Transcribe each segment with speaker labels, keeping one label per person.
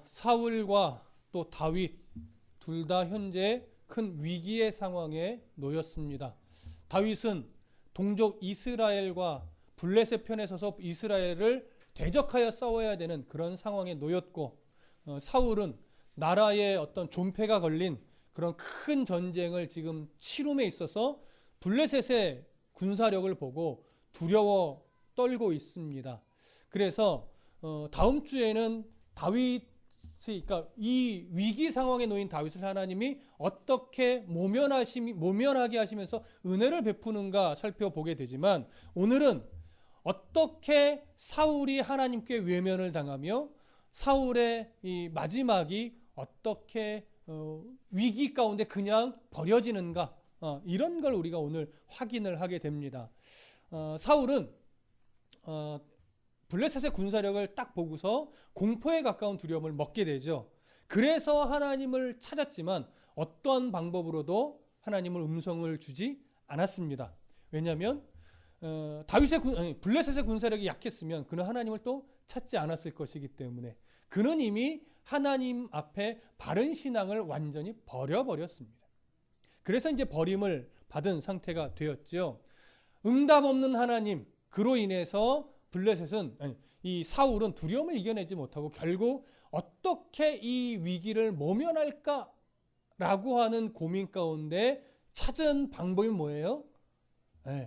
Speaker 1: 사울과 또 다윗 둘 다 현재 큰 위기의 상황에 놓였습니다. 다윗은 동족 이스라엘과 블레셋 편에 서서 이스라엘을 대적하여 싸워야 되는 그런 상황에 놓였고, 사울은 나라에 어떤 존폐가 걸린 그런 큰 전쟁을 지금 치rum에 있어서 블레셋의 군사력을 보고 두려워 떨고 있습니다. 그래서 다음 주에는 그러니까 이 위기 상황에 놓인 다윗을 하나님이 어떻게 모면하게 하시면서 은혜를 베푸는가 살펴보게 되지만, 오늘은 어떻게 사울이 하나님께 외면을 당하며 사울의 이 마지막이 어떻게 위기 가운데 그냥 버려지는가, 이런 걸 우리가 오늘 확인을 하게 됩니다. 사울은 블레셋의 군사력을 딱 보고서 공포에 가까운 두려움을 먹게 되죠. 그래서 하나님을 찾았지만 어떤 방법으로도 하나님을 음성을 주지 않았습니다. 왜냐하면 블레셋의 군사력이 약했으면 그는 하나님을 또 찾지 않았을 것이기 때문에 그는 이미 하나님 앞에 바른 신앙을 완전히 버려버렸습니다. 그래서 이제 버림을 받은 상태가 되었죠. 응답 없는 하나님, 그로 인해서 이 사울은 두려움을 이겨내지 못하고 결국 어떻게 이 위기를 모면할까라고 하는 고민 가운데 찾은 방법이 뭐예요?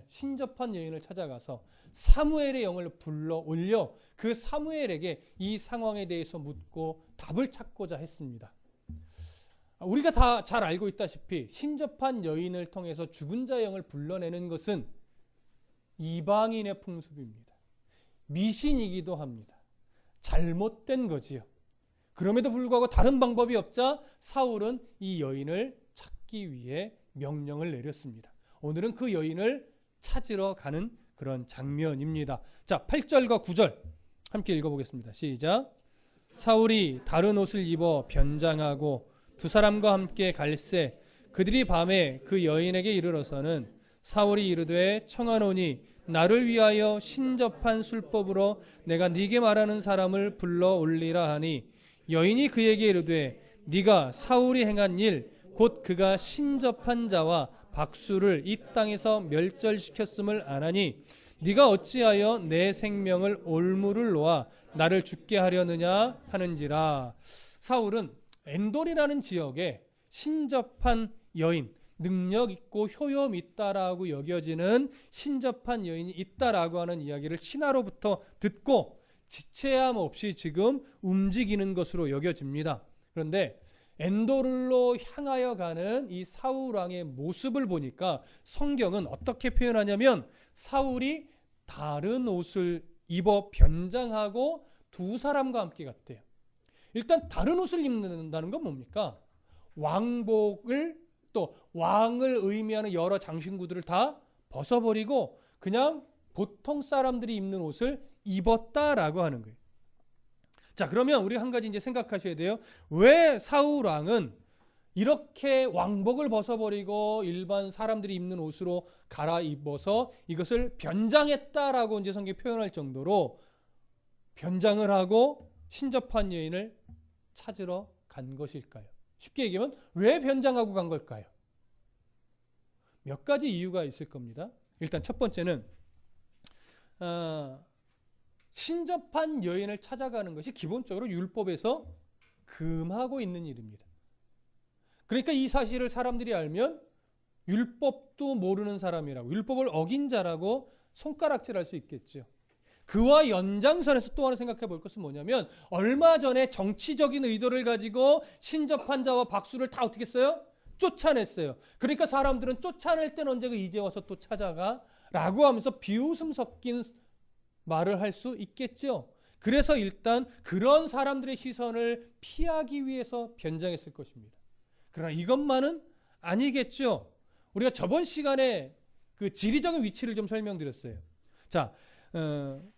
Speaker 1: 신접한 여인을 찾아가서 사무엘의 영을 불러 올려 그 사무엘에게 이 상황에 대해서 묻고 답을 찾고자 했습니다. 우리가 다 잘 알고 있다시피 신접한 여인을 통해서 죽은 자의 영을 불러내는 것은 이방인의 풍습입니다. 미신이기도 합니다. 잘못된 거지요. 그럼에도 불구하고 다른 방법이 없자 사울은 이 여인을 찾기 위해 명령을 내렸습니다. 오늘은 그 여인을 찾으러 가는 그런 장면입니다. 자, 8절과 9절 함께 읽어보겠습니다. 시작. 사울이 다른 옷을 입어 변장하고 두 사람과 함께 갈새 그들이 밤에 그 여인에게 이르러서는 사울이 이르되 청하노니 나를 위하여 신접한 술법으로 내가 네게 말하는 사람을 불러 올리라 하니 여인이 그에게 이르되 네가 사울이 행한 일 곧 그가 신접한 자와 박수를 이 땅에서 멸절시켰음을 아나니 네가 어찌하여 내 생명을 올무를 놓아 나를 죽게 하려느냐 하는지라. 사울은 엔돌이라는 지역에 신접한 여인, 능력 있고 효용 있다라고 여겨지는 신접한 여인이 있다라고 하는 이야기를 신하로부터 듣고 지체함 없이 지금 움직이는 것으로 여겨집니다. 그런데 엔돌로 향하여 가는 이 사울 왕의 모습을 보니까 성경은 어떻게 표현하냐면 사울이 다른 옷을 입어 변장하고 두 사람과 함께 갔대요. 일단 다른 옷을 입는다는 건 뭡니까? 왕복을 또 왕을 의미하는 여러 장신구들을 다 벗어버리고 그냥 보통 사람들이 입는 옷을 입었다라고 하는 거예요. 자, 그러면 우리 한 가지 이제 생각하셔야 돼요. 왜 사울 왕은 이렇게 왕복을 벗어버리고 일반 사람들이 입는 옷으로 갈아입어서 이것을 변장했다라고 이제 성경이 표현할 정도로 변장을 하고 신접한 여인을 찾으러 간 것일까요? 쉽게 얘기하면 왜 변장하고 간 걸까요? 몇 가지 이유가 있을 겁니다. 일단 첫 번째는 신접한 여인을 찾아가는 것이 기본적으로 율법에서 금하고 있는 일입니다. 그러니까 이 사실을 사람들이 알면 율법도 모르는 사람이라고, 율법을 어긴 자라고 손가락질할 수 있겠죠. 그와 연장선에서 또 하나 생각해 볼 것은 뭐냐면 얼마 전에 정치적인 의도를 가지고 신접한 자와 박수를 다 어떻게 했어요? 쫓아냈어요. 그러니까 사람들은 쫓아낼 때는 언제가 이제 와서 또 찾아가? 라고 하면서 비웃음 섞인 말을 할 수 있겠죠. 그래서 일단 그런 사람들의 시선을 피하기 위해서 변장했을 것입니다. 그러나 이것만은 아니겠죠. 우리가 저번 시간에 그 지리적인 위치를 좀 설명드렸어요. 자,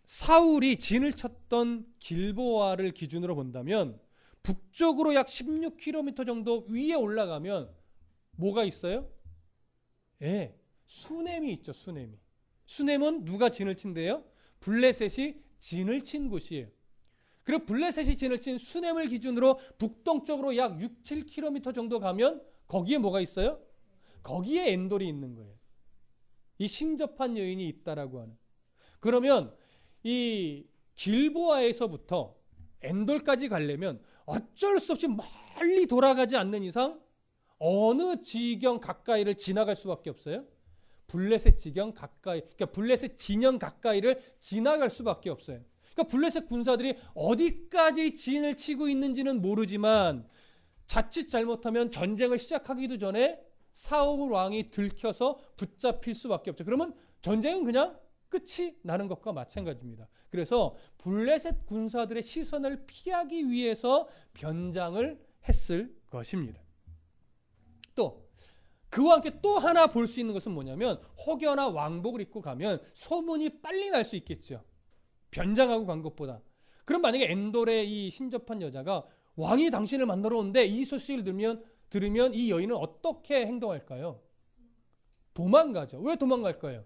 Speaker 1: 사울이 진을 쳤던 길보아를 기준으로 본다면 북쪽으로 약 16km 정도 위에 올라가면 뭐가 있어요? 수넴이 있죠. 수넴은 누가 진을 친대요? 블레셋이 진을 친 곳이에요. 그리고 블레셋이 진을 친 수넴을 기준으로 북동쪽으로 약 6, 7km 정도 가면 거기에 뭐가 있어요? 거기에 엔돌이 있는 거예요. 이 신접한 여인이 있다라고 하는. 그러면 이 길보아에서부터 엔돌까지 가려면 어쩔 수 없이 멀리 돌아가지 않는 이상 어느 지경 가까이를 지나갈 수밖에 없어요. 블레셋 지경 가까이, 그러니까 블레셋 진영 가까이를 지나갈 수밖에 없어요. 그러니까 블레셋 군사들이 어디까지 진을 치고 있는지는 모르지만 자칫 잘못하면 전쟁을 시작하기도 전에 사울 왕이 들켜서 붙잡힐 수밖에 없죠. 그러면 전쟁은 그냥 끝이 나는 것과 마찬가지입니다. 그래서 블레셋 군사들의 시선을 피하기 위해서 변장을 했을 것입니다. 또 그와 함께 또 하나 볼 수 있는 것은 뭐냐면 혹여나 왕복을 입고 가면 소문이 빨리 날 수 있겠죠. 변장하고 간 것보다. 그럼 만약에 엔돌의 이 신접한 여자가 왕이 당신을 만나러 오는데 이 소식을 들으면 이 여인은 어떻게 행동할까요? 도망가죠. 왜 도망갈까요?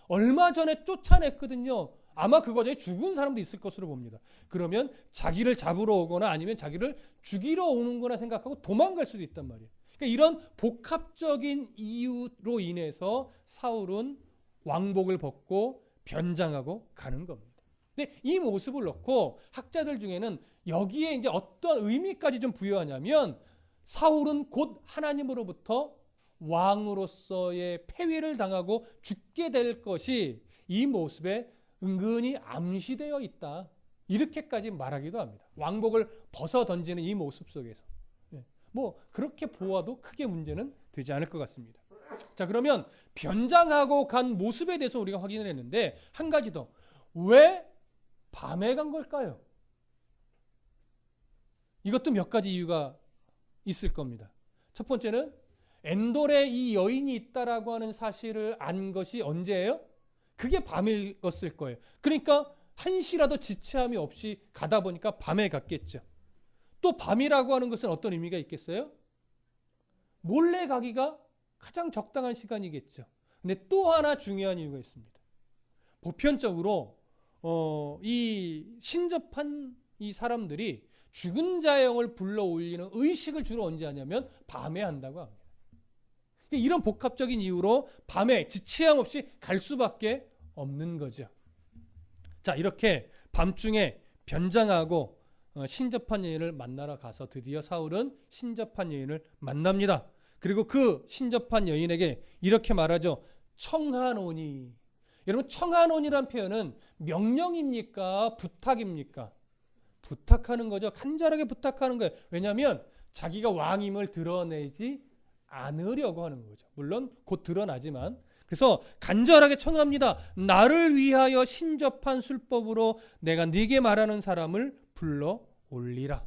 Speaker 1: 얼마 전에 쫓아냈거든요. 아마 그 과정에 죽은 사람도 있을 것으로 봅니다. 그러면 자기를 잡으러 오거나 아니면 자기를 죽이러 오는 거나 생각하고 도망갈 수도 있단 말이에요. 그러니까 이런 복합적인 이유로 인해서 사울은 왕복을 벗고 변장하고 가는 겁니다. 근데 이 모습을 놓고 학자들 중에는 여기에 이제 어떤 의미까지 좀 부여하냐면 사울은 곧 하나님으로부터 왕으로서의 폐위를 당하고 죽게 될 것이 이 모습에 은근히 암시되어 있다. 이렇게까지 말하기도 합니다. 왕복을 벗어 던지는 이 모습 속에서. 뭐 그렇게 보아도 크게 문제는 되지 않을 것 같습니다. 자, 그러면 변장하고 간 모습에 대해서 우리가 확인을 했는데 한 가지 더. 왜 밤에 간 걸까요? 이것도 몇 가지 이유가 있을 겁니다. 첫 번째는 엔돌에 이 여인이 있다라고 하는 사실을 안 것이 언제예요? 그게 밤이었을 거예요. 그러니까 한시라도 지체함이 없이 가다 보니까 밤에 갔겠죠. 또 밤이라고 하는 것은 어떤 의미가 있겠어요? 몰래 가기가 가장 적당한 시간이겠죠. 근데 또 하나 중요한 이유가 있습니다. 보편적으로 이 신접한 이 사람들이 죽은 자의 영을 불러 올리는 의식을 주로 언제 하냐면 밤에 한다고 합니다. 이런 복합적인 이유로 밤에 지체함 없이 갈 수밖에 없는 거죠. 자, 이렇게 밤중에 변장하고 신접한 여인을 만나러 가서 드디어 사울은 신접한 여인을 만납니다. 그리고 그 신접한 여인에게 이렇게 말하죠. 청하노니. 여러분, 청하노니란 표현은 명령입니까? 부탁입니까? 부탁하는 거죠. 간절하게 부탁하는 거예요. 왜냐하면 자기가 왕임을 드러내지 않으려고 하는 거죠. 물론 곧 드러나지만. 그래서 간절하게 청합니다. 나를 위하여 신접한 술법으로 내가 네게 말하는 사람을 불러 올리라.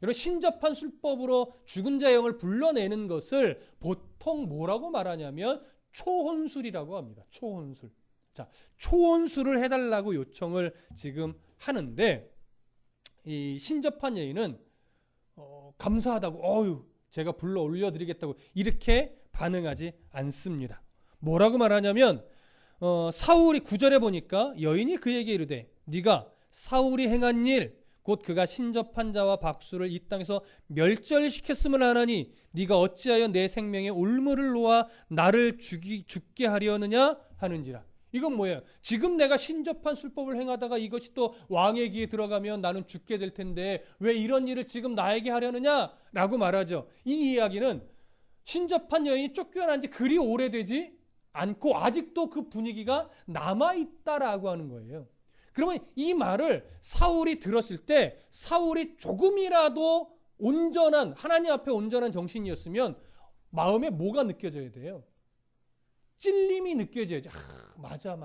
Speaker 1: 여러분, 신접한 술법으로 죽은 자의 영을 불러내는 것을 보통 뭐라고 말하냐면 초혼술이라고 합니다. 초혼술. 자, 초혼술을 해달라고 요청을 지금 하는데 이 신접한 여인은 감사하다고 제가 불러 올려드리겠다고 이렇게 반응하지 않습니다. 뭐라고 말하냐면 사울이 9절에 보니까 여인이 그에게 이르되 네가 사울이 행한 일 곧 그가 신접한 자와 박수를 이 땅에서 멸절시켰음을 하나니 네가 어찌하여 내 생명에 올무를 놓아 나를 죽게 하려느냐 하는지라. 이건 뭐예요? 지금 내가 신접한 술법을 행하다가 이것이 또 왕의 귀에 들어가면 나는 죽게 될 텐데 왜 이런 일을 지금 나에게 하려느냐? 라고 말하죠. 이 이야기는 신접한 여인이 쫓겨난 지 그리 오래되지 않고 아직도 그 분위기가 남아있다라고 하는 거예요. 그러면 이 말을 사울이 들었을 때 사울이 조금이라도 온전한 하나님 앞에 온전한 정신이었으면 마음에 뭐가 느껴져야 돼요? 찔림이 느껴져야죠. 맞아.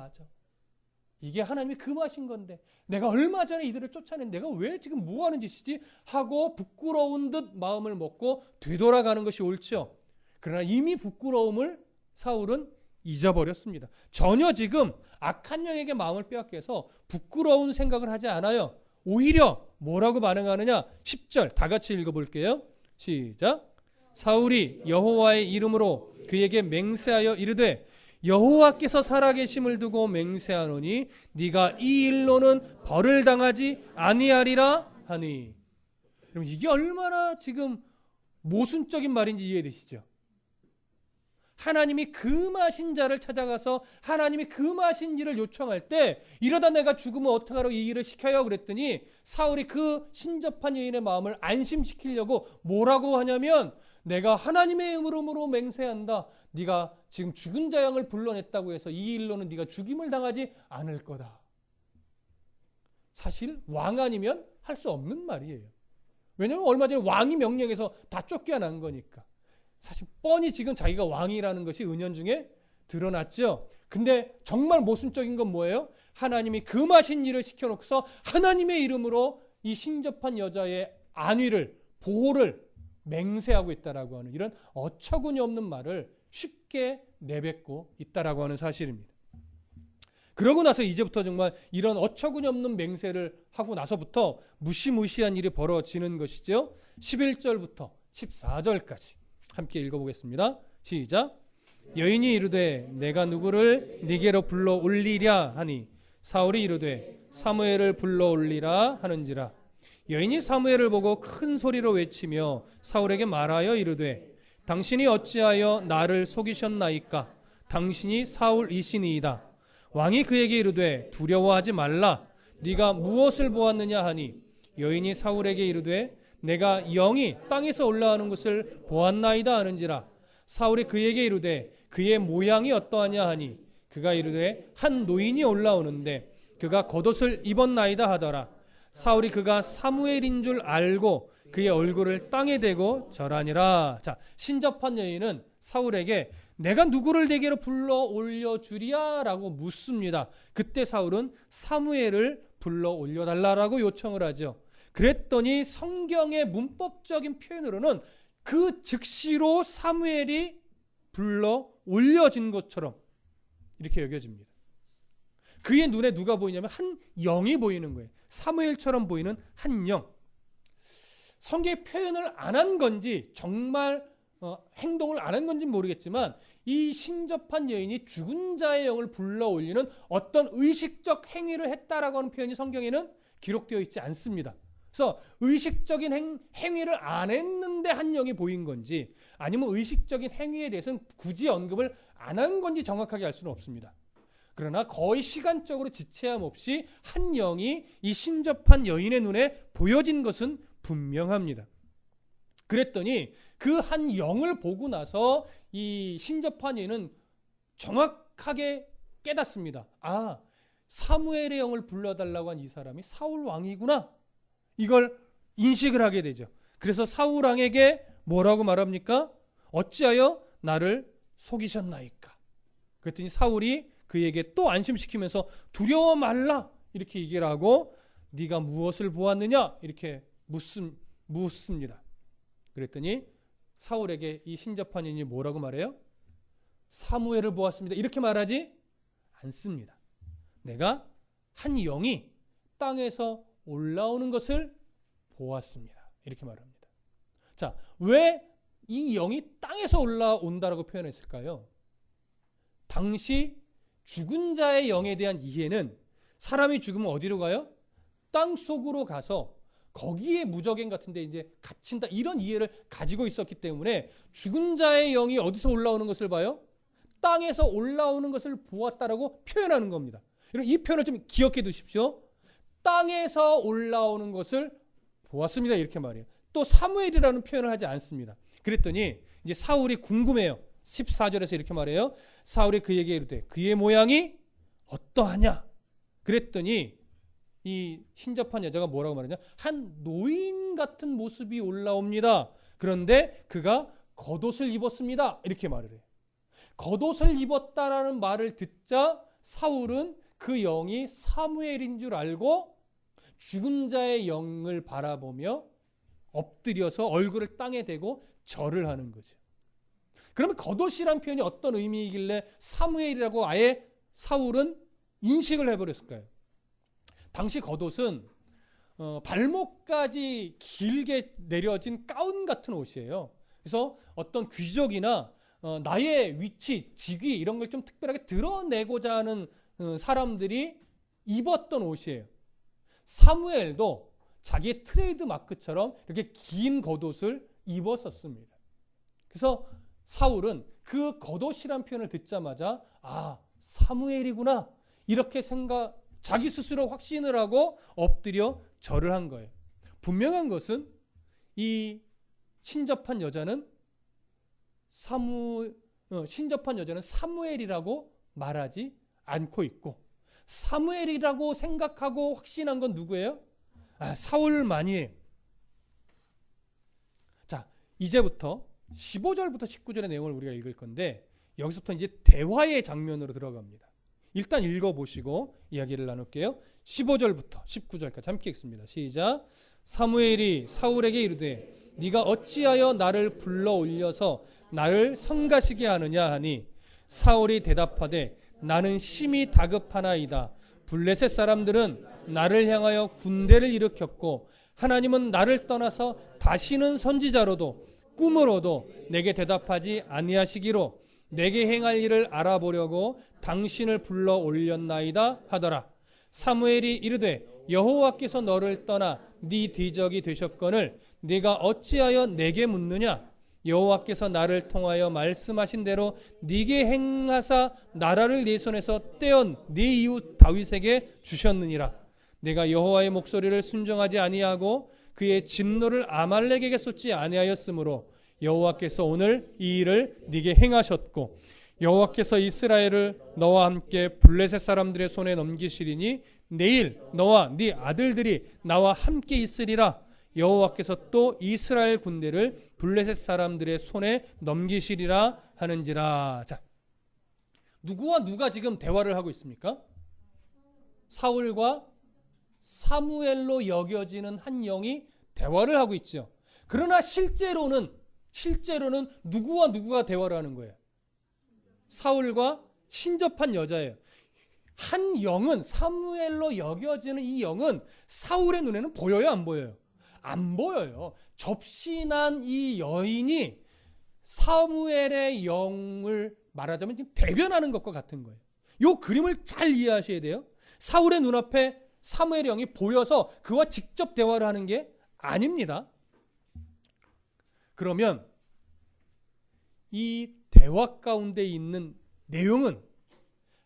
Speaker 1: 이게 하나님이 금하신 건데 내가 얼마 전에 이들을 쫓아낸 내가 왜 지금 뭐하는 짓이지? 하고 부끄러운 듯 마음을 먹고 되돌아가는 것이 옳죠. 그러나 이미 부끄러움을 사울은 잊어버렸습니다. 전혀 지금 악한 영에게 마음을 빼앗기 위해서 부끄러운 생각을 하지 않아요. 오히려 뭐라고 반응하느냐? 10절 다 같이 읽어볼게요. 시작. 사울이 여호와의 이름으로 그에게 맹세하여 이르되 여호와께서 살아계심을 두고 맹세하노니 네가 이 일로는 벌을 당하지 아니하리라 하니. 그럼 이게 얼마나 지금 모순적인 말인지 이해되시죠? 하나님이 금하신 자를 찾아가서 하나님이 금하신 일을 요청할 때 이러다 내가 죽으면 어떡하라고 이 일을 시켜요 그랬더니 사울이 그 신접한 여인의 마음을 안심시키려고 뭐라고 하냐면 내가 하나님의 이름으로 맹세한다. 네가 지금 죽은 자 양을 불러냈다고 해서 이 일로는 네가 죽임을 당하지 않을 거다. 사실 왕 아니면 할 수 없는 말이에요. 왜냐하면 얼마 전에 왕이 명령해서 다 쫓겨난 거니까. 사실 뻔히 지금 자기가 왕이라는 것이 은연중에 드러났죠. 근데 정말 모순적인 건 뭐예요? 하나님이 금하신 일을 시켜놓고서 하나님의 이름으로 이 신접한 여자의 안위를, 보호를 맹세하고 있다라고 하는 이런 어처구니 없는 말을 쉽게 내뱉고 있다라고 하는 사실입니다. 그러고 나서 이제부터 정말 이런 어처구니 없는 맹세를 하고 나서부터 무시무시한 일이 벌어지는 것이죠. 11절부터 14절까지 함께 읽어보겠습니다. 시작. 여인이 이르되 내가 누구를 네게로 불러 올리랴 하니 사울이 이르되 사무엘을 불러 올리라 하는지라. 여인이 사무엘을 보고 큰 소리로 외치며 사울에게 말하여 이르되 당신이 어찌하여 나를 속이셨나이까? 당신이 사울이시니이다. 왕이 그에게 이르되 두려워하지 말라. 네가 무엇을 보았느냐 하니 여인이 사울에게 이르되 내가 영이 땅에서 올라오는 것을 보았나이다 하는지라. 사울이 그에게 이르되 그의 모양이 어떠하냐 하니 그가 이르되 한 노인이 올라오는데 그가 겉옷을 입었나이다 하더라. 사울이 그가 사무엘인 줄 알고 그의 얼굴을 땅에 대고 절하니라. 자, 신접한 여인은 사울에게 내가 누구를 내게로 불러 올려주랴 라고 묻습니다. 그때 사울은 사무엘을 불러 올려달라고 요청을 하죠. 그랬더니 성경의 문법적인 표현으로는 그 즉시로 사무엘이 불러 올려진 것처럼 이렇게 여겨집니다. 그의 눈에 누가 보이냐면 한 영이 보이는 거예요. 사무엘처럼 보이는 한 영. 성경의 표현을 안 한 건지 정말 행동을 안 한 건지 모르겠지만 이 신접한 여인이 죽은 자의 영을 불러 올리는 어떤 의식적 행위를 했다라고 하는 표현이 성경에는 기록되어 있지 않습니다. 그래서 의식적인 행위를 안 했는데 한 영이 보인 건지 아니면 의식적인 행위에 대해서는 굳이 언급을 안 한 건지 정확하게 알 수는 없습니다. 그러나 거의 시간적으로 지체함 없이 한 영이 이 신접한 여인의 눈에 보여진 것은 분명합니다. 그랬더니 그 한 영을 보고 나서 이 신접한 여인은 정확하게 깨닫습니다. 아, 사무엘의 영을 불러달라고 한 이 사람이 사울 왕이구나. 이걸 인식을 하게 되죠. 그래서 사울 왕에게 뭐라고 말합니까? 어찌하여 나를 속이셨나이까? 그랬더니 사울이 그에게 또 안심시키면서 두려워 말라 이렇게 얘기를 하고 네가 무엇을 보았느냐 이렇게 묻습니다. 그랬더니 사울에게 이 신접한 여인이 뭐라고 말해요? 사무엘을 보았습니다. 이렇게 말하지 않습니다. 내가 한 영이 땅에서 올라오는 것을 보았습니다. 이렇게 말합니다. 자, 왜 이 영이 땅에서 올라온다라고 표현했을까요? 당시 죽은 자의 영에 대한 이해는 사람이 죽으면 어디로 가요? 땅 속으로 가서 거기에 무저갱 같은데 이제 갇힌다 이런 이해를 가지고 있었기 때문에 죽은 자의 영이 어디서 올라오는 것을 봐요? 땅에서 올라오는 것을 보았다라고 표현하는 겁니다. 이 표현을 좀 기억해 두십시오. 땅에서 올라오는 것을 보았습니다. 이렇게 말해요. 또 사무엘이라는 표현을 하지 않습니다. 그랬더니 이제 사울이 궁금해요. 14절에서 이렇게 말해요. 사울이 그에게 이르되 그의 모양이 어떠하냐? 그랬더니 이 신접한 여자가 뭐라고 말하냐? 한 노인 같은 모습이 올라옵니다. 그런데 그가 겉옷을 입었습니다. 이렇게 말을 해요. 겉옷을 입었다라는 말을 듣자 사울은 그 영이 사무엘인 줄 알고 죽은 자의 영을 바라보며 엎드려서 얼굴을 땅에 대고 절을 하는 거죠. 그러면 겉옷이란 표현이 어떤 의미이길래 사무엘이라고 아예 사울은 인식을 해버렸을까요? 당시 겉옷은 발목까지 길게 내려진 가운 같은 옷이에요. 그래서 어떤 귀족이나 나의 위치, 직위 이런 걸 좀 특별하게 드러내고자 하는 사람들이 입었던 옷이에요. 사무엘도 자기의 트레이드 마크처럼 이렇게 긴 겉옷을 입었었습니다. 그래서 사울은 그 겉옷이란 표현을 듣자마자 아, 사무엘이구나 이렇게 자기 스스로 확신을 하고 엎드려 절을 한 거예요. 분명한 것은 이 신접한 여자는 사무엘이라고 말하지 않고 있고 사무엘이라고 생각하고 확신한 건 누구예요? 사울만이에요. 자, 이제부터 15절부터 19절의 내용을 우리가 읽을 건데 여기서부터 이제 대화의 장면으로 들어갑니다. 일단 읽어보시고 이야기를 나눌게요. 15절부터 19절까지 함께 읽습니다. 시작. 사무엘이 사울에게 이르되 네가 어찌하여 나를 불러 올려서 나를 성가시게 하느냐 하니 사울이 대답하되 나는 심히 다급하나이다. 블레셋 사람들은 나를 향하여 군대를 일으켰고 하나님은 나를 떠나서 다시는 선지자로도 꿈으로도 내게 대답하지 아니하시기로 내게 행할 일을 알아보려고 당신을 불러 올렸나이다 하더라. 사무엘이 이르되 여호와께서 너를 떠나 네 뒤적이 되셨거늘 네가 어찌하여 내게 묻느냐? 여호와께서 나를 통하여 말씀하신 대로 네게 행하사 나라를 네 손에서 떼어 네 이웃 다윗에게 주셨느니라. 내가 여호와의 목소리를 순종하지 아니하고 그의 진노를 아말렉에게 쏟지 아니하였으므로 여호와께서 오늘 이 일을 네게 행하셨고 여호와께서 이스라엘을 너와 함께 블레셋 사람들의 손에 넘기시리니 내일 너와 네 아들들이 나와 함께 있으리라. 여호와께서 또 이스라엘 군대를 블레셋 사람들의 손에 넘기시리라 하는지라. 자, 누구와 누가 지금 대화를 하고 있습니까? 사울과 사무엘로 여겨지는 한 영이 대화를 하고 있죠. 그러나 실제로는 누구와 누구가 대화를 하는 거예요? 사울과 신접한 여자예요. 한 영은 사무엘로 여겨지는 이 영은 사울의 눈에는 보여요, 안 보여요? 안 보여요. 접신한 이 여인이 사무엘의 영을 말하자면 지금 대변하는 것과 같은 거예요. 이 그림을 잘 이해하셔야 돼요. 사울의 눈앞에 사무엘의 영이 보여서 그와 직접 대화를 하는 게 아닙니다. 그러면 이 대화 가운데 있는 내용은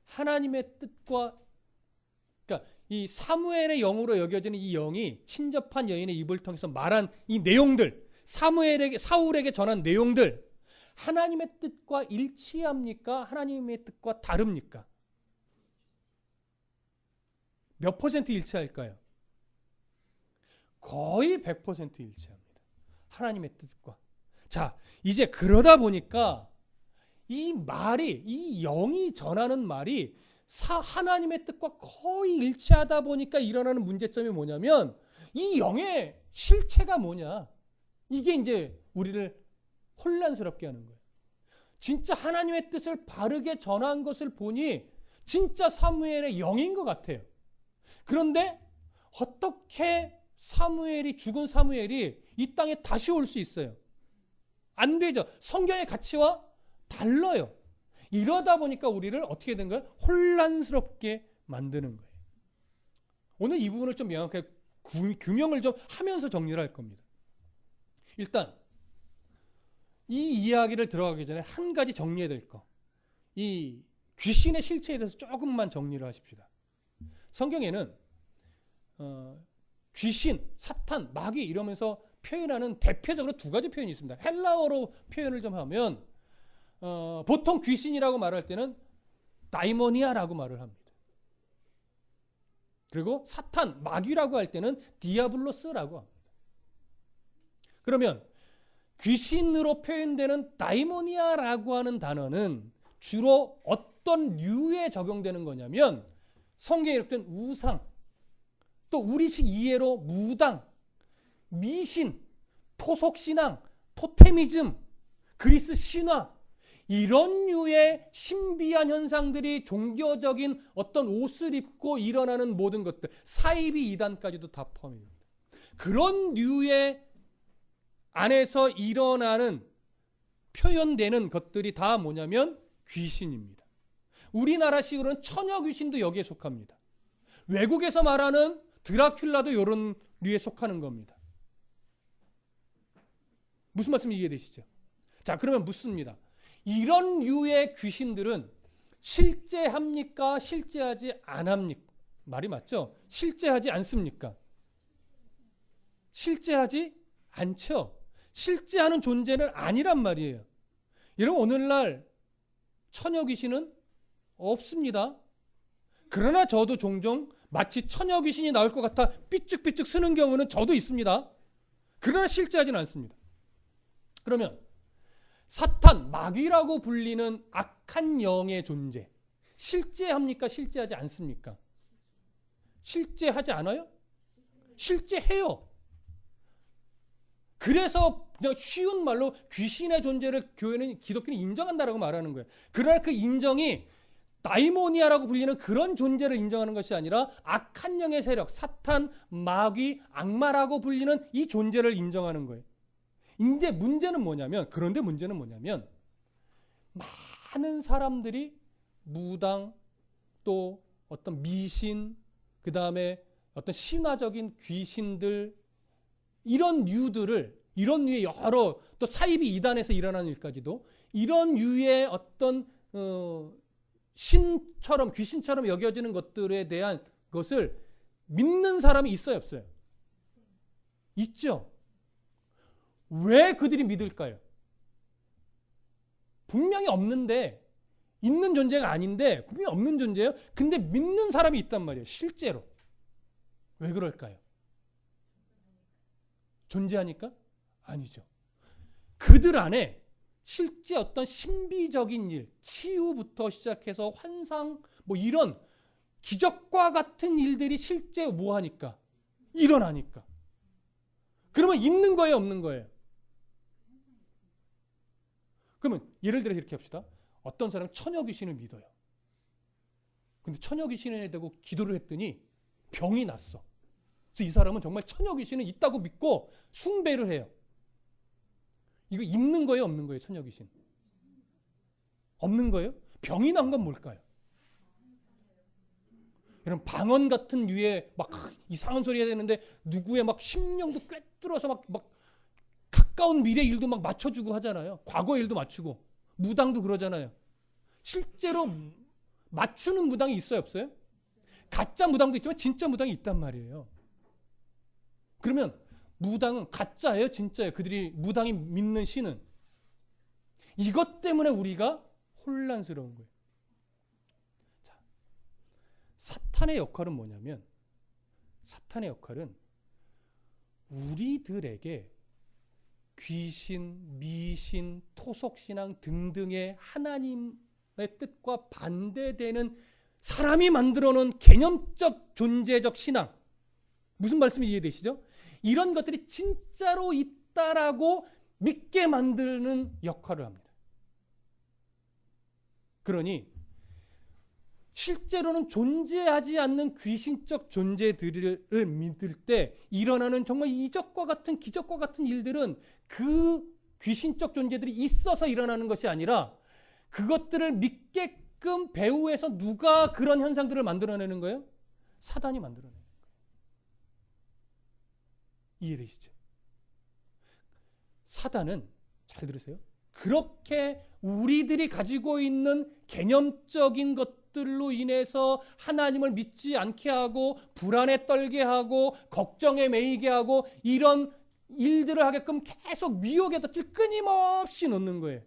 Speaker 1: 하나님의 뜻과 그러니까 이 사무엘의 영으로 여겨지는 이 영이 신접한 여인의 입을 통해서 말한 이 내용들, 사울에게 전한 내용들, 하나님의 뜻과 일치합니까? 하나님의 뜻과 다릅니까? 몇 % 일치할까요? 거의 100% 일치합니다. 하나님의 뜻과. 자, 이제 그러다 보니까 이 말이, 이 영이 전하는 말이 하나님의 뜻과 거의 일치하다 보니까 일어나는 문제점이 뭐냐면 이 영의 실체가 뭐냐. 이게 이제 우리를 혼란스럽게 하는 거예요. 진짜 하나님의 뜻을 바르게 전한 것을 보니 진짜 사무엘의 영인 것 같아요. 그런데 어떻게 죽은 사무엘이 이 땅에 다시 올 수 있어요? 안 되죠. 성경의 가치와 달라요. 이러다 보니까 우리를 어떻게 된 거예요? 혼란스럽게 만드는 거예요. 오늘 이 부분을 좀 명확하게 규명을 좀 하면서 정리를 할 겁니다. 일단 이 이야기를 들어가기 전에 한 가지 정리해야 될 거. 이 귀신의 실체에 대해서 조금만 정리를 하십시다. 성경에는 귀신, 사탄, 마귀 이러면서 표현하는 대표적으로 두 가지 표현이 있습니다. 헬라어로 표현을 좀 하면 보통 귀신이라고 말할 때는 다이모니아라고 말을 합니다. 그리고 사탄, 마귀라고 할 때는 디아블로스라고 합니다. 그러면 귀신으로 표현되는 다이모니아라고 하는 단어는 주로 어떤 류에 적용되는 거냐면 성경에 이렇게 우상, 또 우리식 이해로 무당, 미신, 토속신앙, 토테미즘, 그리스 신화 이런 류의 신비한 현상들이 종교적인 어떤 옷을 입고 일어나는 모든 것들, 사이비 이단까지도 다 포함입니다. 그런 류의 안에서 일어나는 표현되는 것들이 다 뭐냐면 귀신입니다. 우리나라식으로는 처녀 귀신도 여기에 속합니다. 외국에서 말하는 드라큘라도 이런 류에 속하는 겁니다. 무슨 말씀이 이해되시죠? 자, 그러면 묻습니다. 이런 류의 귀신들은 실제합니까? 실제하지 않합니까? 말이 맞죠? 실제하지 않습니까? 실제하지 않죠. 실제하는 존재는 아니란 말이에요. 여러분, 오늘날 처녀 귀신은 없습니다. 그러나 저도 종종 마치 처녀 귀신이 나올 것 같아 삐죽삐죽 쓰는 경우는 저도 있습니다. 그러나 실제하지는 않습니다. 그러면 사탄, 마귀라고 불리는 악한 영의 존재, 실제합니까? 실제하지 않습니까? 실제하지 않아요? 실제해요. 그래서 그냥 쉬운 말로 귀신의 존재를 기독교는 인정한다라고 말하는 거예요. 그러나 그 인정이 다이모니아라고 불리는 그런 존재를 인정하는 것이 아니라 악한 영의 세력, 사탄, 마귀, 악마라고 불리는 이 존재를 인정하는 거예요. 이제 문제는 뭐냐면, 그런데 문제는 뭐냐면, 많은 사람들이 무당, 또 어떤 미신, 그 다음에 어떤 신화적인 귀신들, 이런 류의 여러, 또 사이비 이단에서 일어나는 일까지도 이런 류의 어떤 신처럼, 귀신처럼 여겨지는 것들에 대한 것을 믿는 사람이 있어요, 없어요? 있죠. 왜 그들이 믿을까요? 분명히 없는데, 있는 존재가 아닌데 분명히 없는 존재예요. 근데 믿는 사람이 있단 말이에요, 실제로. 왜 그럴까요? 존재하니까? 아니죠. 그들 안에 실제 어떤 신비적인 일, 치유부터 시작해서 환상, 뭐 이런 기적과 같은 일들이 실제 뭐 하니까? 일어나니까. 그러면 있는 거예요, 없는 거예요? 그러면 예를 들어서 이렇게 합시다. 어떤 사람은 처녀 귀신을 믿어요. 근데 처녀 귀신에 대고 기도를 했더니 병이 났어. 그래서 이 사람은 정말 처녀 귀신은 있다고 믿고 숭배를 해요. 이거 있는 거예요, 없는 거예요, 처녀 귀신? 없는 거예요? 병이 난 건 뭘까요? 이런 방언 같은 류의 막 이상한 소리 해야 되는데 누구의 막 심령도 꿰뚫어서 막 가까운 미래 일도 막 맞춰주고 하잖아요. 과거 일도 맞추고. 무당도 그러잖아요. 실제로 맞추는 무당이 있어요, 없어요? 가짜 무당도 있지만 진짜 무당이 있단 말이에요. 그러면 무당은 가짜예요, 진짜예요? 그들이 무당이 믿는 신은. 이것 때문에 우리가 혼란스러운 거예요. 자, 사탄의 역할은 뭐냐면, 사탄의 역할은 우리들에게 귀신, 미신, 토속신앙 등등의 하나님의 뜻과 반대되는 사람이 만들어 놓은 개념적 존재적 신앙, 무슨 말씀이 이해되시죠? 이런 것들이 진짜로 있다라고 믿게 만드는 역할을 합니다. 그러니 실제로는 존재하지 않는 귀신적 존재들을 믿을 때 일어나는 정말 이적과 같은 기적과 같은 일들은 그 귀신적 존재들이 있어서 일어나는 것이 아니라 그것들을 믿게끔 배후에서 누가 그런 현상들을 만들어내는 거예요? 사단이 만들어내는 거예요. 이해되시죠? 사단은, 잘 들으세요, 그렇게 우리들이 가지고 있는 개념적인 것들로 인해서 하나님을 믿지 않게 하고 불안에 떨게 하고 걱정에 매이게 하고 이런 일들을 하게끔 계속 미혹의 덫을 끊임없이 놓는 거예요.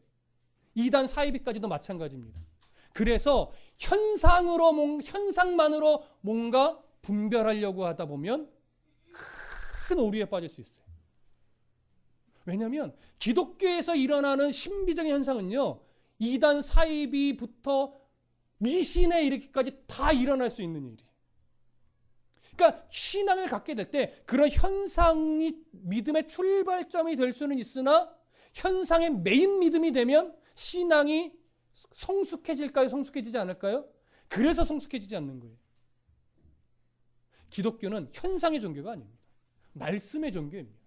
Speaker 1: 이단 사이비까지도 마찬가지입니다. 그래서 현상만으로 뭔가 분별하려고 하다 보면 큰 오류에 빠질 수 있어요. 왜냐하면 기독교에서 일어나는 신비적인 현상은요, 이단 사이비부터 미신에 이르기까지 다 일어날 수 있는 일이에요. 그러니까 신앙을 갖게 될 때 그런 현상이 믿음의 출발점이 될 수는 있으나 현상의 메인 믿음이 되면 신앙이 성숙해질까요? 성숙해지지 않을까요? 그래서 성숙해지지 않는 거예요. 기독교는 현상의 종교가 아닙니다. 말씀의 종교입니다.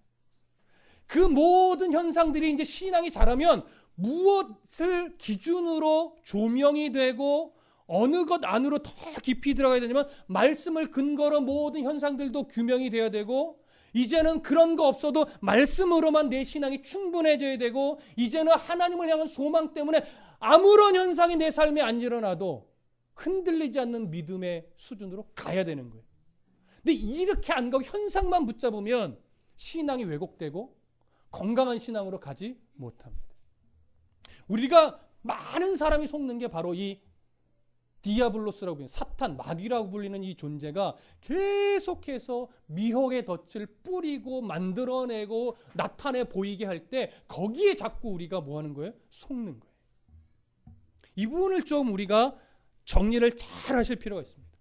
Speaker 1: 그 모든 현상들이 이제 신앙이 자라면 무엇을 기준으로 조명이 되고 어느 것 안으로 더 깊이 들어가야 되냐면 말씀을 근거로 모든 현상들도 규명이 돼야 되고, 이제는 그런 거 없어도 말씀으로만 내 신앙이 충분해져야 되고, 이제는 하나님을 향한 소망 때문에 아무런 현상이 내 삶에 안 일어나도 흔들리지 않는 믿음의 수준으로 가야 되는 거예요. 근데 이렇게 안 가고 현상만 붙잡으면 신앙이 왜곡되고 건강한 신앙으로 가지 못합니다. 우리가 많은 사람이 속는 게 바로 이 디아블로스라고 불리는 사탄, 마귀라고 불리는 이 존재가 계속해서 미혹의 덫을 뿌리고 만들어내고 나타내 보이게 할 때 거기에 자꾸 우리가 뭐 하는 거예요? 속는 거예요. 이 부분을 좀 우리가 정리를 잘 하실 필요가 있습니다.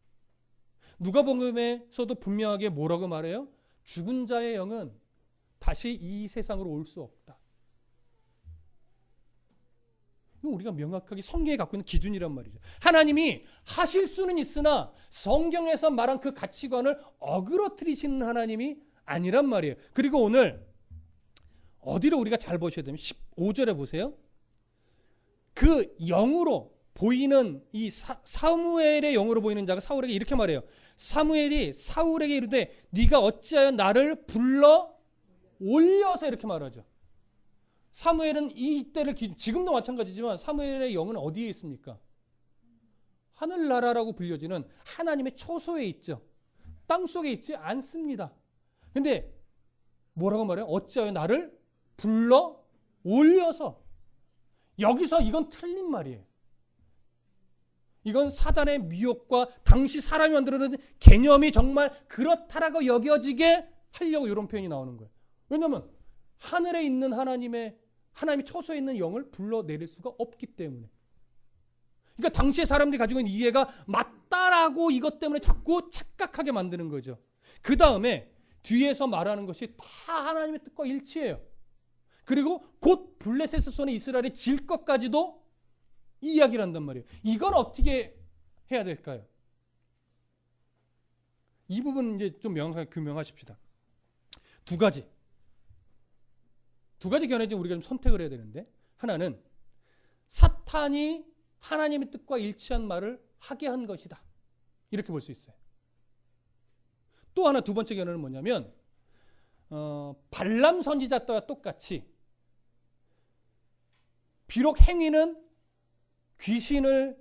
Speaker 1: 누가복음에서도 분명하게 뭐라고 말해요? 죽은 자의 영은 다시 이 세상으로 올 수 없다. 이건 우리가 명확하게 성경에 갖고 있는 기준이란 말이죠. 하나님이 하실 수는 있으나 성경에서 말한 그 가치관을 어그러뜨리시는 하나님이 아니란 말이에요. 그리고 오늘 어디를 우리가 잘 보셔야 되면 15절에 보세요. 그 영으로 보이는 이 사무엘의 영으로 보이는 자가 사울에게 이렇게 말해요. 사무엘이 사울에게 이르되 네가 어찌하여 나를 불러 올려서, 이렇게 말하죠. 사무엘은 이때를 지금도 마찬가지지만 사무엘의 영은 어디에 있습니까? 하늘나라라고 불려지는 하나님의 처소에 있죠. 땅속에 있지 않습니다. 근데 뭐라고 말해요? 어찌하여 나를 불러 올려서. 여기서 이건 틀린 말이에요. 이건 사단의 미혹과 당시 사람이 만들어낸 개념이 정말 그렇다라고 여겨지게 하려고 이런 표현이 나오는 거예요. 왜냐하면 하늘에 있는 하나님이 처소에 있는 영을 불러내릴 수가 없기 때문에. 그러니까 당시의 사람들이 가지고 있는 이해가 맞다라고 이것 때문에 자꾸 착각하게 만드는 거죠. 그 다음에 뒤에서 말하는 것이 다 하나님의 뜻과 일치해요. 그리고 곧 블레셋의 손에 이스라엘이 질 것까지도 이야기를 한단 말이에요. 이건 어떻게 해야 될까요? 이 부분 이제 좀 명확하게 규명하십시다. 두 가지 견해 중 우리가 좀 선택을 해야 되는데, 하나는 사탄이 하나님의 뜻과 일치한 말을 하게 한 것이다. 이렇게 볼 수 있어요. 또 하나, 두 번째 견해는 뭐냐면 발람 선지자 때와 똑같이 비록 행위는 귀신의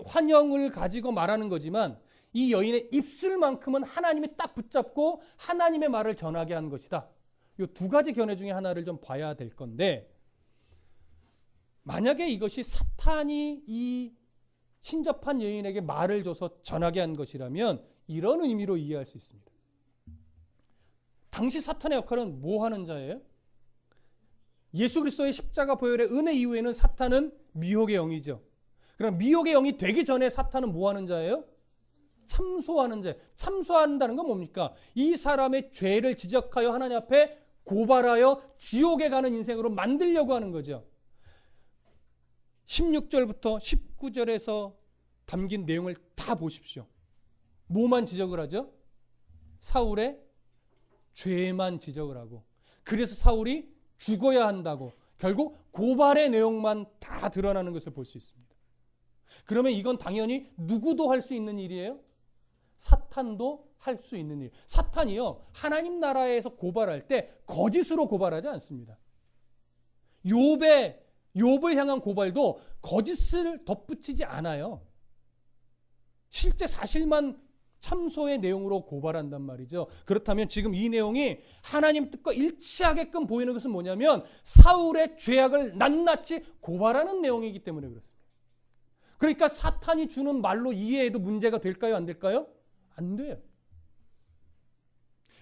Speaker 1: 환영을 가지고 말하는 거지만 이 여인의 입술만큼은 하나님이 딱 붙잡고 하나님의 말을 전하게 한 것이다. 이 두 가지 견해 중에 하나를 좀 봐야 될 건데, 만약에 이것이 사탄이 이 신접한 여인에게 말을 줘서 전하게 한 것이라면 이런 의미로 이해할 수 있습니다. 당시 사탄의 역할은 뭐 하는 자예요? 예수 그리스도의 십자가 보혈의 은혜 이후에는 사탄은 미혹의 영이죠. 그럼 미혹의 영이 되기 전에 사탄은 뭐 하는 자예요? 참소하는 자예요. 참소한다는 건 뭡니까? 이 사람의 죄를 지적하여 하나님 앞에 고발하여 지옥에 가는 인생으로 만들려고 하는 거죠. 16절부터 19절에서 담긴 내용을 다 보십시오. 뭐만 지적을 하죠? 사울의 죄만 지적을 하고, 그래서 사울이 죽어야 한다고, 결국 고발의 내용만 다 드러나는 것을 볼 수 있습니다. 그러면 이건 당연히 누구도 할 수 있는 일이에요? 사탄도 할 수 있는 일. 사탄이요, 하나님 나라에서 고발할 때 거짓으로 고발하지 않습니다. 욥을 향한 고발도 거짓을 덧붙이지 않아요. 실제 사실만 참소의 내용으로 고발한단 말이죠. 그렇다면 지금 이 내용이 하나님 뜻과 일치하게끔 보이는 것은 뭐냐면 사울의 죄악을 낱낱이 고발하는 내용이기 때문에 그렇습니다. 그러니까 사탄이 주는 말로 이해해도 문제가 될까요? 안 될까요? 안 돼요.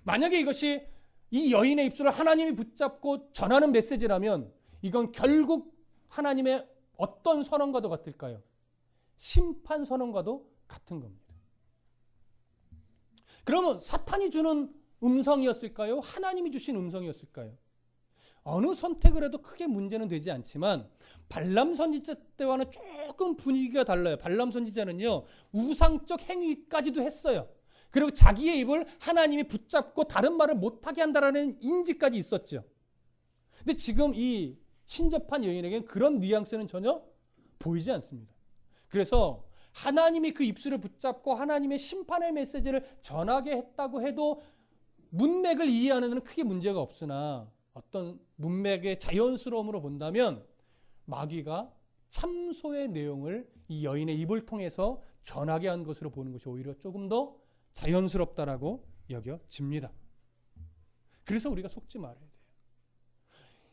Speaker 1: 만약에 이것이 이 여인의 입술을 하나님이 붙잡고 전하는 메시지라면 이건 결국 하나님의 어떤 선언과도 같을까요? 심판 선언과도 같은 겁니다. 그러면 사탄이 주는 음성이었을까요? 하나님이 주신 음성이었을까요? 어느 선택을 해도 크게 문제는 되지 않지만 발람 선지자 때와는 조금 분위기가 달라요. 발람 선지자는요, 우상적 행위까지도 했어요. 그리고 자기의 입을 하나님이 붙잡고 다른 말을 못하게 한다라는 인지까지 있었죠. 근데 지금 이 신접한 여인에게는 그런 뉘앙스는 전혀 보이지 않습니다. 그래서 하나님이 그 입술을 붙잡고 하나님의 심판의 메시지를 전하게 했다고 해도 문맥을 이해하는 데는 크게 문제가 없으나 어떤 문맥의 자연스러움으로 본다면 마귀가 참소의 내용을 이 여인의 입을 통해서 전하게 한 것으로 보는 것이 오히려 조금 더 자연스럽다라고 여겨집니다. 그래서 우리가 속지 말아야 돼요.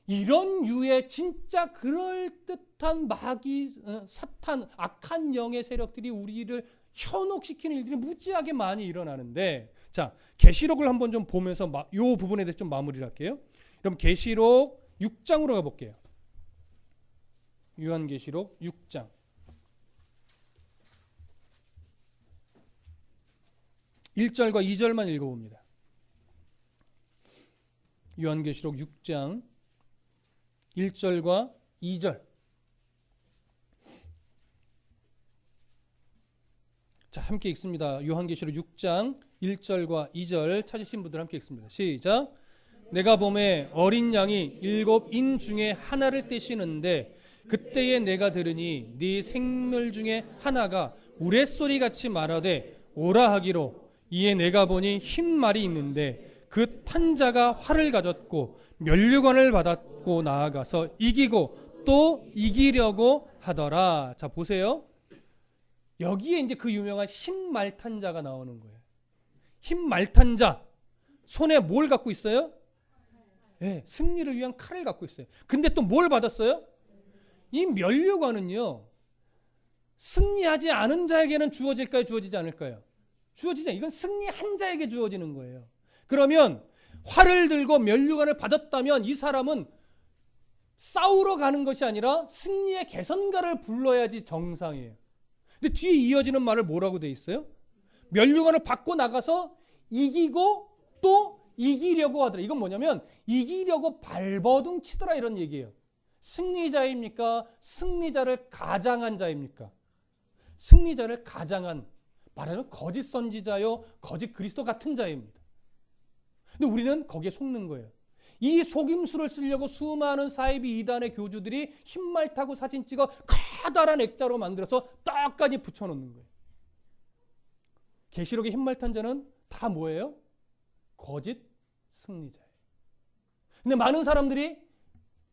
Speaker 1: 이런 유의 진짜 그럴듯한 마귀, 사탄, 악한 영의 세력들이 우리를 현혹시키는 일들이 무지하게 많이 일어나는데, 자, 계시록을 한번 좀 보면서 이 부분에 대해서 좀 마무리를 할게요. 그럼 계시록 6장으로 가볼게요. 요한계시록 6장. 1절과 2절만 읽어봅니다. 요한계시록 6장 1절과 2절. 자, 함께 읽습니다. 요한계시록 6장 1절과 2절 찾으신 분들 함께 읽습니다. 시작. 내가 보매 어린 양이 7인 중에 하나를 떼시는데 그때에 내가 들으니 네 생물 중에 하나가 우레소리같이 말하되 오라 하기로, 이에 내가 보니 흰 말이 있는데 그 탄 자가 활을 가졌고 면류관을 받았고 나아가서 이기고 또 이기려고 하더라. 자, 보세요. 여기에 이제 그 유명한 흰 말탄자가 나오는 거예요. 흰 말탄자, 손에 뭘 갖고 있어요? 네, 승리를 위한 칼을 갖고 있어요. 근데 또 뭘 받았어요? 이 면류관은요, 승리하지 않은 자에게는 주어질까요? 주어지지 않을까요? 주어지지 않아요. 이건 승리한 자에게 주어지는 거예요. 그러면 활을 들고 면류관을 받았다면 이 사람은 싸우러 가는 것이 아니라 승리의 개선가를 불러야지 정상이에요. 근데 뒤에 이어지는 말을 뭐라고 돼 있어요? 면류관을 받고 나가서 이기고 또 이기려고 하더라. 이건 뭐냐면 이기려고 발버둥 치더라 이런 얘기예요. 승리자입니까? 승리자를 가장한 자입니까? 승리자를 가장한, 말하자면 거짓 선지자요, 거짓 그리스도 같은 자입니다. 근데 우리는 거기에 속는 거예요. 이 속임수를 쓰려고 수많은 사이비 이단의 교주들이 흰말 타고 사진 찍어 커다란 액자로 만들어서 떡까지 붙여놓는 거예요. 계시록의 흰말 탄 자는 다 뭐예요? 거짓 승리자예요. 근데 많은 사람들이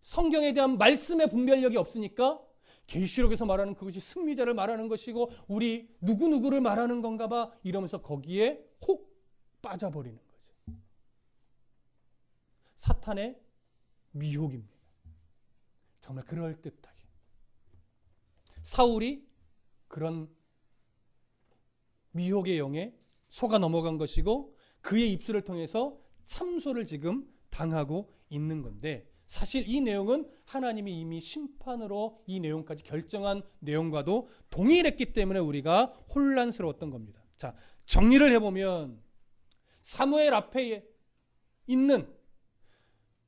Speaker 1: 성경에 대한 말씀의 분별력이 없으니까 계시록에서 말하는 그것이 승리자를 말하는 것이고 우리 누구누구를 말하는 건가 봐 이러면서 거기에 혹 빠져버리는 거죠. 사탄의 미혹입니다. 정말 그럴듯하게. 사울이 그런 미혹의 영에 속아 넘어간 것이고 그의 입술을 통해서 참소를 지금 당하고 있는 건데, 사실 이 내용은 하나님이 이미 심판으로 이 내용까지 결정한 내용과도 동일했기 때문에 우리가 혼란스러웠던 겁니다. 자, 정리를 해보면 사무엘 앞에 있는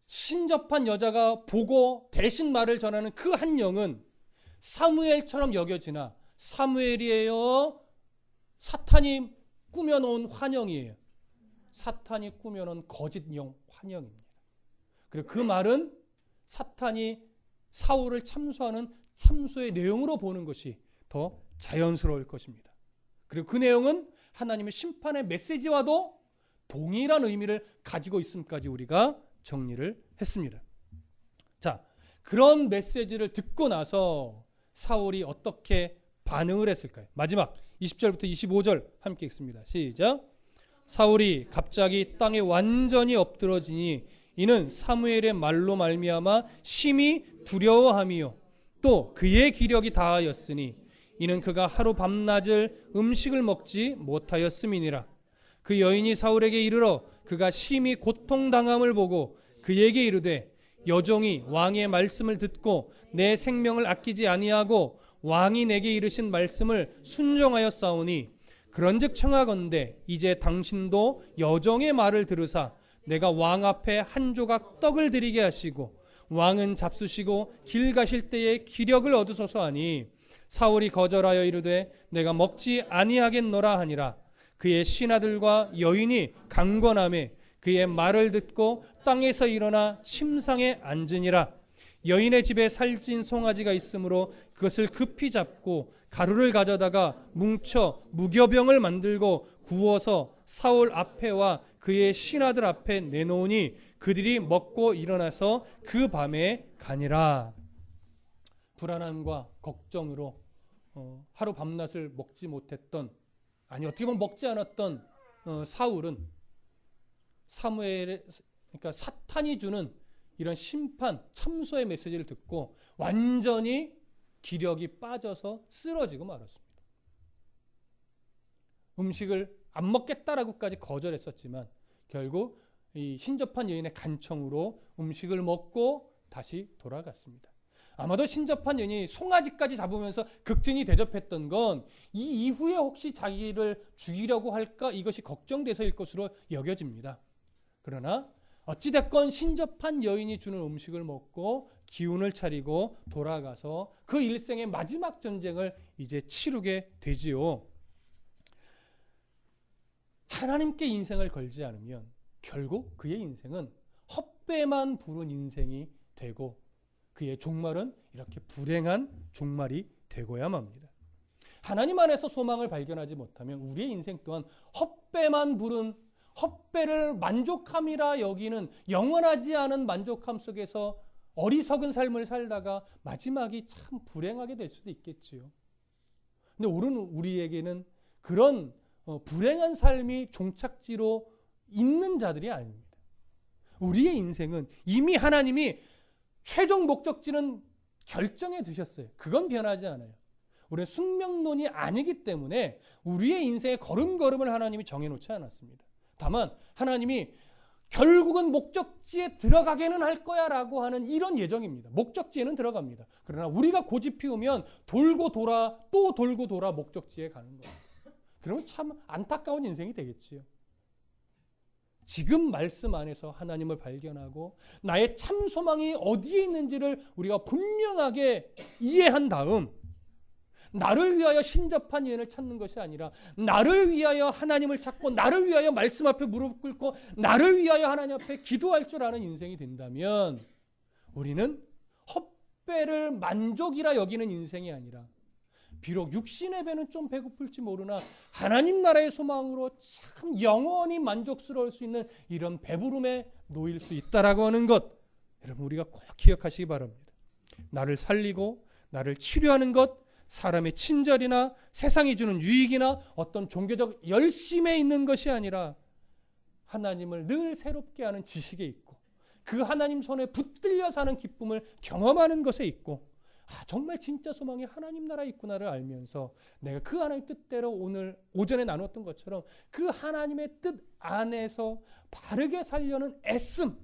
Speaker 1: 신접한 여자가 보고 대신 말을 전하는 그 한 영은 사무엘처럼 여겨지나 사무엘이에요? 사탄이 꾸며놓은 환영이에요? 사탄이 꾸며놓은 거짓 영 환영입니다. 그리고 그 말은 사탄이 사울을 참소하는 참소의 내용으로 보는 것이 더 자연스러울 것입니다. 그리고 그 내용은 하나님의 심판의 메시지와도 동일한 의미를 가지고 있음까지 우리가 정리를 했습니다. 자, 그런 메시지를 듣고 나서 사울이 어떻게 반응을 했을까요? 마지막 20절부터 25절 함께 읽습니다. 시작. 사울이 갑자기 땅에 완전히 엎드러지니 이는 사무엘의 말로 말미암아 심히 두려워함이요 또 그의 기력이 다하였으니 이는 그가 하루 밤낮을 음식을 먹지 못하였음이니라. 그 여인이 사울에게 이르러 그가 심히 고통당함을 보고 그에게 이르되 여종이 왕의 말씀을 듣고 내 생명을 아끼지 아니하고 왕이 내게 이르신 말씀을 순종하였사오니 그런즉 청하건대 이제 당신도 여종의 말을 들으사 내가 왕 앞에 한 조각 떡을 드리게 하시고 왕은 잡수시고 길 가실 때에 기력을 얻으소서 하니 사울이 거절하여 이르되 내가 먹지 아니하겠노라 하니라. 그의 신하들과 여인이 강권하매 그의 말을 듣고 땅에서 일어나 침상에 앉으니라. 여인의 집에 살찐 송아지가 있으므로 그것을 급히 잡고 가루를 가져다가 뭉쳐 무교병을 만들고 구워서 사울 앞에와 그의 신하들 앞에 내놓으니 그들이 먹고 일어나서 그 밤에 가니라. 불안함과 걱정으로 하루 밤낮을 먹지 못했던, 아니 어떻게 보면 먹지 않았던 사울은 사무엘의, 그러니까 사탄이 주는 이런 심판, 참소의 메시지를 듣고 완전히 기력이 빠져서 쓰러지고 말았습니다. 음식을 안 먹겠다라고까지 거절했었지만 결국 이 신접한 여인의 간청으로 음식을 먹고 다시 돌아갔습니다. 아마도 신접한 여인이 송아지까지 잡으면서 극진히 대접했던 건 이 이후에 혹시 자기를 죽이려고 할까, 이것이 걱정돼서일 것으로 여겨집니다. 그러나 어찌됐건 신접한 여인이 주는 음식을 먹고 기운을 차리고 돌아가서 그 일생의 마지막 전쟁을 이제 치르게 되지요. 하나님께 인생을 걸지 않으면 결국 그의 인생은 헛배만 부른 인생이 되고 그의 종말은 이렇게 불행한 종말이 되고야 맙니다. 하나님 안에서 소망을 발견하지 못하면 우리의 인생 또한 헛배만 부른, 헛배를 만족함이라 여기는 영원하지 않은 만족함 속에서 어리석은 삶을 살다가 마지막이 참 불행하게 될 수도 있겠지요. 근데 오늘 우리에게는 그런 불행한 삶이 종착지로 있는 자들이 아닙니다. 우리의 인생은 이미 하나님이 최종 목적지는 결정해 두셨어요. 그건 변하지 않아요. 우리는 숙명론이 아니기 때문에 우리의 인생의 걸음걸음을 하나님이 정해놓지 않았습니다. 다만 하나님이 결국은 목적지에 들어가게는 할 거야 라고 하는 이런 예정입니다. 목적지에는 들어갑니다. 그러나 우리가 고집 피우면 돌고 돌아 또 돌고 돌아 목적지에 가는 거예요. 그러면 참 안타까운 인생이 되겠지요. 지금 말씀 안에서 하나님을 발견하고 나의 참 소망이 어디에 있는지를 우리가 분명하게 이해한 다음 나를 위하여 신접한 여인을 찾는 것이 아니라 나를 위하여 하나님을 찾고 나를 위하여 말씀 앞에 무릎 꿇고 나를 위하여 하나님 앞에 기도할 줄 아는 인생이 된다면 우리는 헛배를 만족이라 여기는 인생이 아니라 비록 육신의 배는 좀 배고플지 모르나 하나님 나라의 소망으로 참 영원히 만족스러울 수 있는 이런 배부름에 놓일 수 있다라고 하는 것, 여러분 우리가 꼭 기억하시기 바랍니다. 나를 살리고 나를 치료하는 것, 사람의 친절이나 세상이 주는 유익이나 어떤 종교적 열심에 있는 것이 아니라 하나님을 늘 새롭게 하는 지식에 있고 그 하나님 손에 붙들려 사는 기쁨을 경험하는 것에 있고, 정말 진짜 소망이 하나님 나라에 있구나를 알면서 내가 그 하나님의 뜻대로 오늘 오전에 나눴던 것처럼 그 하나님의 뜻 안에서 바르게 살려는 애씀,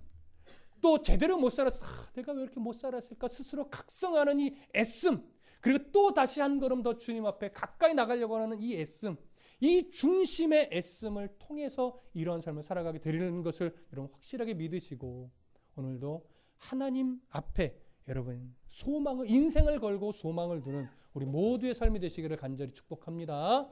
Speaker 1: 또 제대로 못 살았어, 내가 왜 이렇게 못 살았을까 스스로 각성하는 이 애씀, 그리고 또 다시 한 걸음 더 주님 앞에 가까이 나가려고 하는 이 애씀, 이 중심의 애씀을 통해서 이런 삶을 살아가게 되리는 것을 여러분 확실하게 믿으시고 오늘도 하나님 앞에 여러분 소망을, 인생을 걸고 소망을 두는 우리 모두의 삶이 되시기를 간절히 축복합니다.